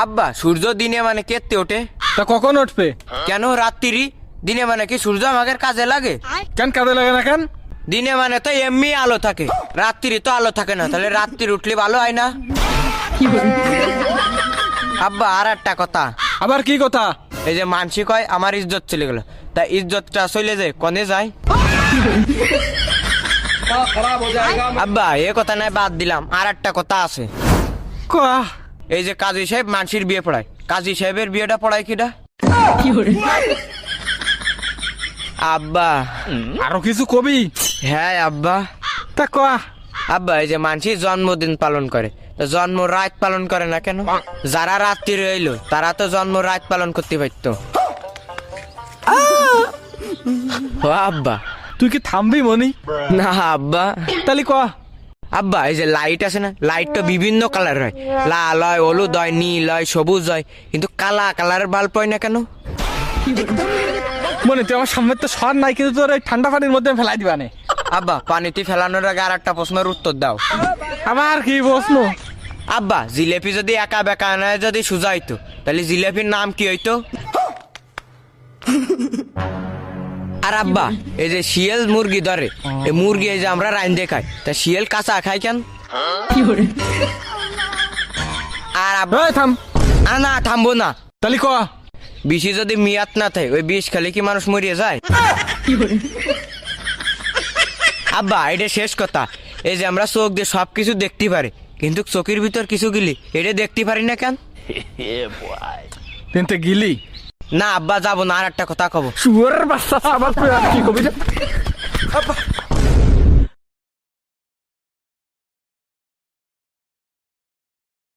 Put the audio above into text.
আব্বা সূর্য দিনে মানে কেতে ওঠে? তা কখন উঠবে? কেন রাত্রি? দিনে মানে কি সূর্য আমাদের কাজে লাগে? কেন কাজে লাগে না কেন? দিনে মানে তো এমনি আলো থাকে, রাত্রি তো আলো থাকে না, তাহলে রাত্রি উঠলে ভালো হয় না? আব্বা আর একটা কথা। আবার কি কথা? এই যে মানসি কয় আমার ইজ্জত চলে গেল, তা ইজ্জতটা চলে যায় কনে যায়? আব্বা এ কথা নাই, বাদ দিলাম, আর একটা কথা আছে। কয়া এই যে কাজী সাহেব মানসির বিয়ে পড়ায়, কাজী সাহেবের বিয়েটা পড়ায় কিটা? আব্বা আরো কিছু কবি? হ্যাঁ আব্বা। তা কয়া। আব্বা এই যে মানসি জন্মদিন পালন করে, তো জন্ম রাত পালন করে না কেন? যারা রাত্রি রইলো তারা তো জন্ম রাত পালন করতে পারতো। ও আব্বা। তুই কি থামবি মনি? না আব্বা। তাহলে কয়া। আব্বা এই যে লাইট আছে না, লাইট তো বিভিন্ন কালার হয়, লাল হয়, হলুদ হয়, নীল হয়, সবুজ হয়, কিন্তু কালা কালারের বাল্ব হয় না কেন? মনে তুই আমার সামনে তো সর নাই, কিন্তু তোর এই ঠান্ডা পানির মধ্যে ফেলাই দিবা নে। আব্বা পানিতে ফেলানোর আগে আর একটা প্রশ্নের উত্তর দাও। আবার কি প্রশ্ন? আব্বা জিলেপি যদি একা বেকা নয় যদি সোজা হইতো, তাহলে জিলেপির নাম কি হইতো? আর আব্বা এই যে শিয়াল মুরগি ধরে, এই মুরগি এই যে আমরা রাইন্দে খাই, তা শিয়াল কাঁচা খাই কেন? আর আব্বা এই থাম। না থামবো না। তাহলে কয়া। বিষে যদি মিয়াত না থাকে, ওই বিষ খেলে কি মানুষ মরিয়ে যায়? আব্বা এটা শেষ কথা। এই যে আমরা চোখ দিয়ে সবকিছু দেখতে পারি, কিন্তু চোখের ভিতর কিছু গিলি এটা দেখতে পারি না কেন? কিন্তু গিলি না আব্বা যাবো না, আর একটা কথা কব। শুয়ারের বাচ্চা আবার তুই আর কি কবি রে?